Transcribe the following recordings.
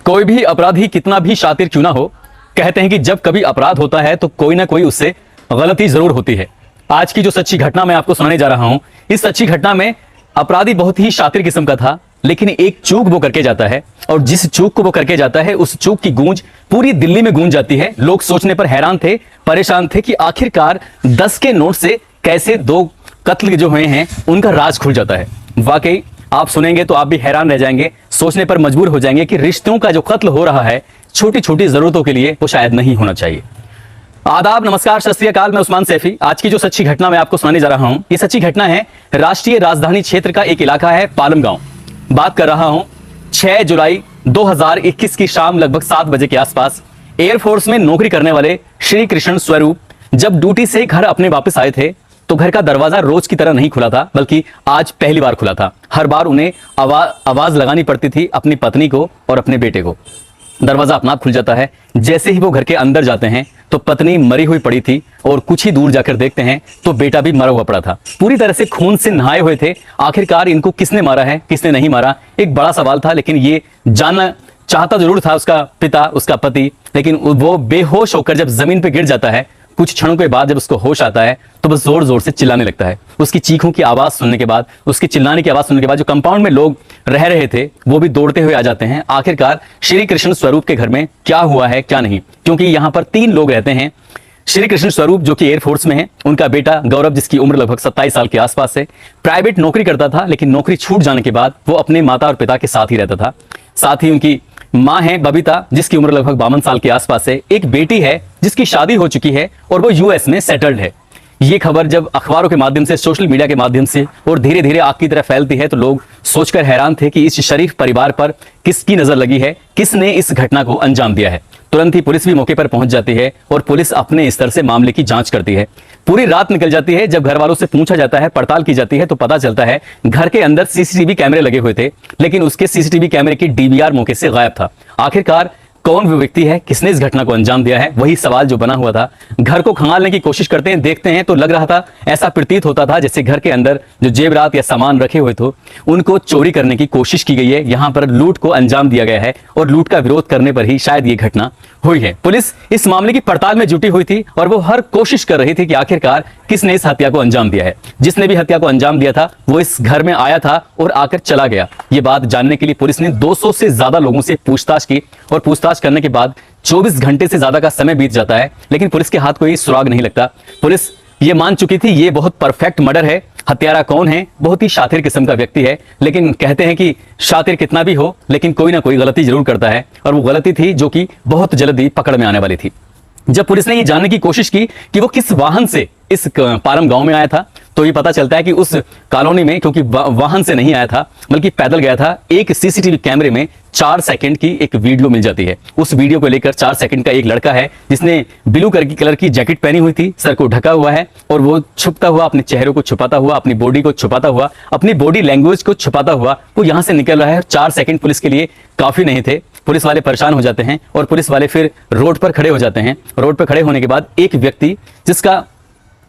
कोई भी अपराधी कितना भी शातिर क्यों ना हो, कहते हैं कि जब कभी अपराध होता है तो कोई ना कोई उससे गलती जरूर होती है। आज की जो सच्ची घटना मैं आपको सुनाने जा रहा हूं, इस सच्ची घटना में अपराधी बहुत ही शातिर किस्म का था, लेकिन एक चूक वो करके जाता है और जिस चूक को वो करके जाता है उस चूक की गूंज पूरी दिल्ली में गूंज जाती है। लोग सोचने पर हैरान थे, परेशान थे कि आखिरकार 10 के नोट से कैसे 2 कत्ल जो हुए हैं उनका राज खुल जाता है। वाकई आप सुनेंगे तो आप भी हैरान रह जाएंगे, सोचने पर मजबूर हो जाएंगे कि रिश्तों का जो कत्ल हो रहा है छोटी छोटी जरूरतों के लिए, वो शायद नहीं होना चाहिए। आदाब, नमस्कार, सत श्री अकाल। मैं उस्मान सैफी। आज की जो सच्ची घटना मैं आपको सुनाने जा रहा हूं, ये सच्ची घटना है राष्ट्रीय राजधानी क्षेत्र का एक इलाका है पालम गांव। बात कर रहा हूं 6 जुलाई 2021 की शाम लगभग 7 बजे के आसपास एयरफोर्स में नौकरी करने वाले श्री कृष्ण स्वरूप जब ड्यूटी से घर अपने वापस आए थे तो घर का दरवाजा रोज की तरह नहीं खुला था, बल्कि आज पहली बार खुला था। हर बार उन्हें आवाज लगानी पड़ती थी अपनी पत्नी को और अपने बेटे को। दरवाजा अपना आप खुल जाता है। जैसे ही वो घर के अंदर जाते हैं तो पत्नी मरी हुई पड़ी थी और कुछ ही दूर जाकर देखते हैं तो बेटा भी मरा हुआ पड़ा था, पूरी तरह से खून से नहाए हुए थे। आखिरकार इनको किसने मारा है, किसने नहीं मारा, एक बड़ा सवाल था। लेकिन ये जानना चाहता जरूर था उसका पिता, उसका पति। लेकिन वो बेहोश होकर जब जमीन पे गिर जाता है, कुछ क्षणों के बाद जब उसको होश आता है तो वो जोर जोर से चिल्लाने लगता है। उसकी चीखों की आवाज सुनने के बाद, उसके चिल्लाने की आवाज सुनने के बाद जो कंपाउंड में लोग रह रहे थे वो भी दौड़ते हुए आ जाते हैं। आखिरकार श्री कृष्ण स्वरूप के घर में क्या हुआ है क्या नहीं, क्योंकि यहाँ पर 3 लोग रहते हैं। श्री कृष्ण स्वरूप जो कि एयरफोर्स में है, उनका बेटा गौरव जिसकी उम्र लगभग 27 साल के आसपास है, प्राइवेट नौकरी करता था, लेकिन नौकरी छूट जाने के बाद वो अपने माता और पिता के साथ ही रहता था। साथ ही उनकी मां है बबीता जिसकी उम्र लगभग 52 साल के आसपास है। एक बेटी है जिसकी शादी हो चुकी है और वो यूएस में सेटल्ड है। ये खबर जब अखबारों के माध्यम से, सोशल मीडिया के माध्यम से और धीरे धीरे आग की तरह फैलती है तो लोग सोचकर हैरान थे कि इस शरीफ परिवार पर किसकी नजर लगी है, किसने इस घटना को अंजाम दिया है। तुरंत ही पुलिस भी मौके पर पहुंच जाती है और पुलिस अपने स्तर से मामले की जांच करती है। पूरी रात निकल जाती है। जब घर वालों से पूछा जाता है, पड़ताल की जाती है तो पता चलता है घर के अंदर सीसीटीवी कैमरे लगे हुए थे, लेकिन उसके सीसीटीवी कैमरे की डीवीआर मौके से गायब था। आखिरकार कौन वो व्यक्ति है, किसने इस घटना को अंजाम दिया है, वही सवाल जो बना हुआ था। घर को खंगालने की कोशिश करते हैं, देखते हैं तो लग रहा था, ऐसा प्रतीत होता था जैसे घर के अंदर जो जेवरात या सामान रखे हुए थे उनको चोरी करने की कोशिश की गई है। यहाँ पर लूट को अंजाम दिया गया है और लूट का विरोध करने पर ही शायद ये घटना हुई है। पुलिस इस मामले की पड़ताल में जुटी हुई थी और वो हर कोशिश कर रही थी कि आखिरकार किसने इस हत्या को अंजाम दिया है। जिसने भी हत्या को अंजाम दिया था वो इस घर में आया था और आकर चला गया। ये बात जानने के लिए पुलिस ने 200 से ज्यादा लोगों से पूछताछ की और पूछताछ करने के बाद 24 घंटे से ज्यादा का समय बीत जाता है, लेकिन पुलिस के हाथ कोई सुराग नहीं लगता। पुलिस ये मान चुकी थी ये बहुत परफेक्ट मर्डर है। हत्यारा कौन है, बहुत ही शातिर किस्म का व्यक्ति है, लेकिन कहते हैं कि शातिर कितना भी हो लेकिन कोई ना कोई गलती जरूर करता है, और वो गलती थी जो कि बहुत जल्दी पकड़ में आने वाली थी। जब पुलिस ने ये जानने की कोशिश की कि वो किस वाहन से इस पालम गांव में आया था तो ये पता चलता है कि उस कॉलोनी में, क्योंकि वाहन से नहीं आया था बल्कि पैदल गया था, एक सीसीटीवी कैमरे में 4 सेकंड की एक वीडियो मिल जाती है। उस वीडियो को लेकर 4 सेकंड का एक लड़का है जिसने ब्लू कलर की जैकेट पहनी हुई थी, सर को ढका हुआ है और वो छुपता हुआ, अपने चेहरे को छुपाता हुआ, अपनी बॉडी को छुपाता हुआ, अपनी बॉडी लैंग्वेज को छुपाता हुआ वो यहां से निकल रहा है। 4 सेकंड पुलिस के लिए काफी नहीं थे। पुलिस वाले परेशान हो जाते हैं और पुलिस वाले फिर रोड पर खड़े हो जाते हैं। रोड पर खड़े होने के बाद एक व्यक्ति जिसका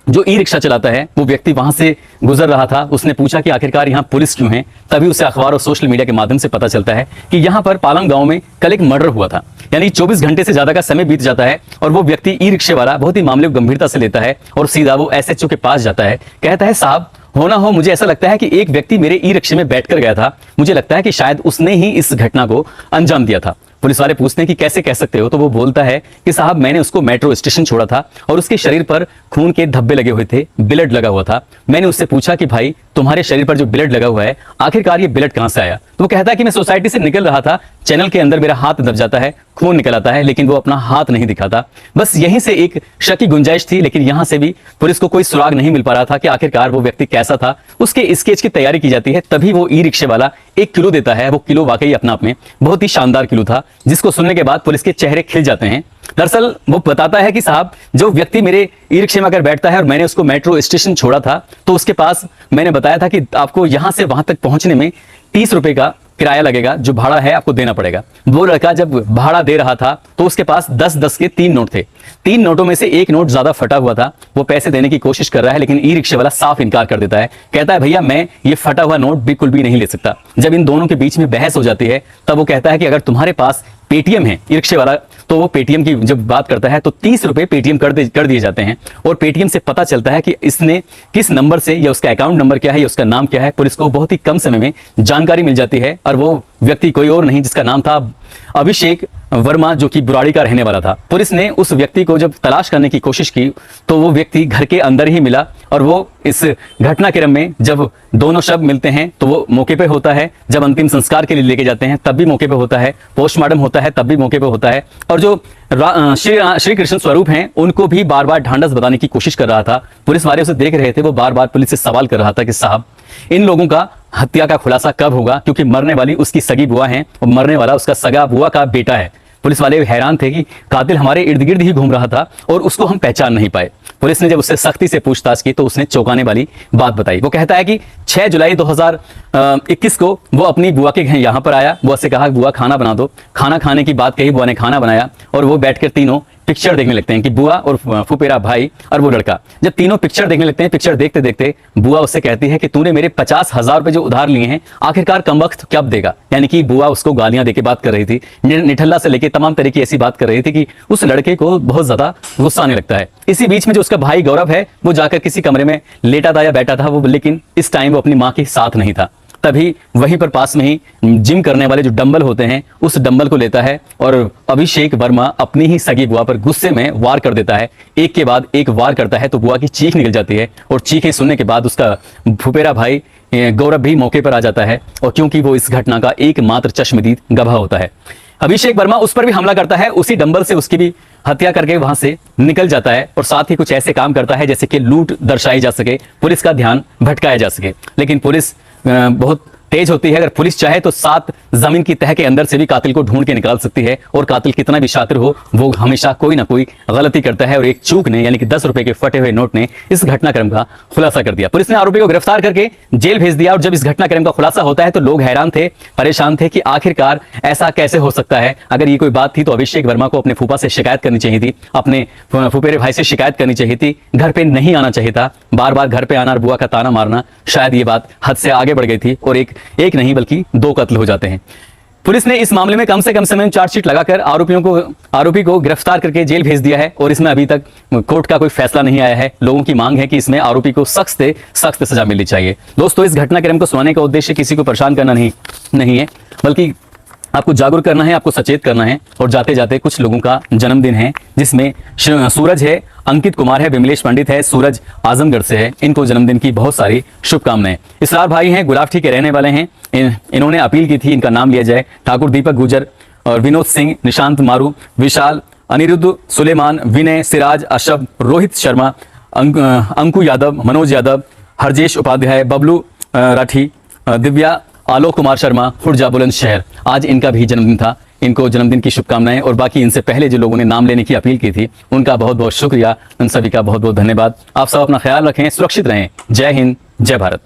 जो ई रिक्शा चलाता है वो व्यक्ति वहां से गुजर रहा था, उसने पूछा कि आखिरकार यहाँ पुलिस क्यों है। तभी उसे अखबार और सोशल मीडिया के माध्यम से पता चलता है कि यहाँ पर पालम गांव में कल एक मर्डर हुआ था। यानी 24 घंटे से ज्यादा का समय बीत जाता है और वो व्यक्ति ई रिक्शे वाला बहुत ही मामले को गंभीरता से लेता है और सीधा वो एसएचओ के पास जाता है। कहता है, साहब होना हो, मुझे ऐसा लगता है कि एक व्यक्ति मेरे ई रिक्शे में बैठकर गया था, मुझे लगता है कि शायद उसने ही इस घटना को अंजाम दिया था। पुलिस वाले पूछते हैं कि कैसे कह सकते हो, तो वो बोलता है कि साहब मैंने उसको मेट्रो स्टेशन छोड़ा था और उसके शरीर पर खून के धब्बे लगे हुए थे, ब्लड लगा हुआ था। मैंने उससे पूछा कि भाई तुम्हारे शरीर पर जो ब्लड लगा हुआ है आखिरकार ये ब्लड कहां से आया, तो वो कहता है कि मैं सोसाइटी से निकल रहा था, चैनल के अंदर मेरा हाथ दब जाता है, खून निकल आता है, लेकिन वो अपना हाथ नहीं दिखाता। बस यहीं से एक शक की गुंजाइश थी, लेकिन यहां से भी पुलिस को कोई सुराग नहीं मिल पा रहा था कि आखिरकार वो व्यक्ति कैसा था। उसके स्केच की तैयारी की जाती है, तभी वो ई रिक्शे वाला एक किलो देता है। वो किलो वाकई अपना आप में बहुत ही शानदार किलो था, जिसको सुनने के बाद पुलिस के चेहरे खिल जाते हैं। दरअसल वो बताता है कि साहब जो व्यक्ति मेरे ई रिक्शे में अगर बैठता है और मैंने उसको मेट्रो स्टेशन छोड़ा था तो उसके पास मैंने बताया था कि आपको यहां से वहां तक पहुंचने में 30 रुपए का किराया लगेगा, जो भाड़ा है आपको देना पड़ेगा। वो लड़का जब भाड़ा दे रहा था तो उसके पास 10-10 के 3 नोट थे। 3 नोटों में से एक नोट ज्यादा फटा हुआ था। वो पैसे देने की कोशिश कर रहा है, लेकिन ई रिक्शे वाला साफ इनकार कर देता है। कहता है भैया मैं ये फटा हुआ नोट बिल्कुल भी नहीं ले सकता। जब इन दोनों के बीच में बहस हो जाती है तब वो कहता है कि अगर तुम्हारे पास पेटीएम है ई रिक्शे वाला, तो वो पेटीएम की जब बात करता है तो 30 रुपए पेटीएम कर दिए जाते हैं और पेटीएम से पता चलता है कि इसने किस नंबर से, या उसका अकाउंट नंबर क्या है, या उसका नाम क्या है। पुलिस को बहुत ही कम समय में जानकारी मिल जाती है और वो व्यक्ति कोई और नहीं जिसका नाम था अभिषेक वर्मा, जो कि बुराड़ी का रहने वाला था। पुलिस ने उस व्यक्ति को जब तलाश करने की कोशिश की तो वो व्यक्ति घर के अंदर ही मिला और वो इस घटनाक्रम में जब दोनों शव मिलते हैं तो वो मौके पे होता है, जब अंतिम संस्कार के लिए लेके जाते हैं तब भी मौके पे होता है, पोस्टमार्टम होता है तब भी मौके पे होता है। और जो श्री कृष्ण स्वरूप हैं उनको भी बार बार ढांढस बताने की कोशिश कर रहा था। पुलिस वाले उसे देख रहे थे, वो बार बार पुलिस से सवाल कर रहा था कि साहब इन लोगों का हत्या का खुलासा कब होगा, क्योंकि मरने वाली उसकी सगी बुआ है और मरने वाला उसका सगा बुआ का बेटा है। पुलिस वाले हैरान थे कि कातिल हमारे इर्द गिर्द ही घूम रहा था और उसको हम पहचान नहीं पाए। पुलिस ने जब उससे सख्ती से पूछताछ की तो उसने चौंकाने वाली बात बताई। वो कहता है कि 6 जुलाई 2021 को वो अपनी बुआ के घर यहाँ पर आया, बुआ से कहा बुआ खाना बना दो। खाना खाने की बात कही, बुआ ने खाना बनाया और वो बैठकर तीनों पिक्चर देखने लगते हैं कि बुआ और फुपेरा भाई और वो लड़का। जब तीनों पिक्चर देखने लगते हैं, पिक्चर देखते देखते बुआ उससे कहती है कि तूने मेरे 50,000 रुपए जो उधार लिए हैं आखिरकार कमबख्त कब देगा। यानी कि बुआ उसको गालियां देके बात कर रही थी, निठल्ला से लेके तमाम तरह की ऐसी बात कर रही थी कि उस लड़के को बहुत ज्यादा गुस्सा आने लगता है। इसी बीच में जो उसका भाई गौरव है वो जाकर किसी कमरे में लेटा था या बैठा था वो, लेकिन इस टाइम वो अपनी माँ के साथ नहीं था। तभी वहीं पर पास में ही जिम करने वाले जो डंबल होते हैं उस डंबल को लेता है और अभिषेक वर्मा अपनी ही सगी बुआ पर गुस्से में वार कर देता है। एक के बाद एक वार करता है तो बुआ की चीख निकल जाती है और चीखें सुनने के बाद उसका फुपेरा भाई गौरव भी मौके पर आ जाता है, और क्योंकि वो इस घटना का एकमात्र चश्मदीद गवाह होता है। अभिषेक वर्मा उस पर भी हमला करता है, उसी डंबल से उसकी भी हत्या करके वहां से निकल जाता है और साथ ही कुछ ऐसे काम करता है जैसे कि लूट दर्शाई जा सके, पुलिस का ध्यान भटकाया जा सके। लेकिन पुलिस बहुत तेज होती है, अगर पुलिस चाहे तो 7 जमीन की तह के अंदर से भी कातिल को ढूंढ के निकाल सकती है, और कातिल कितना भी शातिर हो वो हमेशा कोई ना कोई गलती करता है। और एक चूक ने, यानी कि 10 रुपए के फटे हुए नोट ने इस घटनाक्रम का खुलासा कर दिया। पुलिस ने आरोपी को गिरफ्तार करके जेल भेज दिया और जब इस घटनाक्रम का खुलासा होता है तो लोग हैरान थे, परेशान थे कि आखिरकार ऐसा कैसे हो सकता है। अगर ये कोई बात थी तो अभिषेक वर्मा को अपने फूफा से शिकायत करनी चाहिए थी, अपने फुपेरे भाई से शिकायत करनी चाहिए थी, घर पे नहीं आना चाहिए था। बार बार घर पे आना और बुआ का ताना मारना, शायद ये बात हद से आगे बढ़ गई थी और एक नहीं बल्कि 2 कत्ल हो जाते हैं। पुलिस ने इस मामले में कम से कम समय में चार्जशीट लगाकर आरोपी को गिरफ्तार करके जेल भेज दिया है और इसमें अभी तक कोर्ट का कोई फैसला नहीं आया है। लोगों की मांग है कि इसमें आरोपी को सख्त से सख्त सजा मिलनी चाहिए। दोस्तों, इस घटनाक्रम को सुनाने का उद्देश्य किसी को परेशान करना नहीं है, बल्कि आपको जागरूक करना है, आपको सचेत करना है। और जाते जाते कुछ लोगों का जन्मदिन है, जिसमें सूरज है, अंकित कुमार है, विमलेश पंडित है, सूरज आजमगढ़ से है। इनको जन्मदिन की बहुत सारी शुभकामनाएं। इसरार भाई हैं, गुलाबठी के रहने वाले हैं। इन्होंने अपील की थी इनका नाम लिया जाए। ठाकुर दीपक गुजर और विनोद सिंह, निशांत मारू, विशाल, अनिरुद्ध, सुलेमान, विनय, सिराज, अशब, रोहित शर्मा, अंकु यादव, मनोज यादव, हरजेश उपाध्याय, बबलू राठी, दिव्या, आलोक कुमार शर्मा, खुर्जा बुलंदशहर। आज इनका भी जन्मदिन था। इनको जन्मदिन की शुभकामनाएं। और बाकी इनसे पहले जो लोगों ने नाम लेने की अपील की थी उनका बहुत बहुत शुक्रिया, उन सभी का बहुत बहुत धन्यवाद। आप सब अपना ख्याल रखें, सुरक्षित रहें। जय हिंद, जय भारत।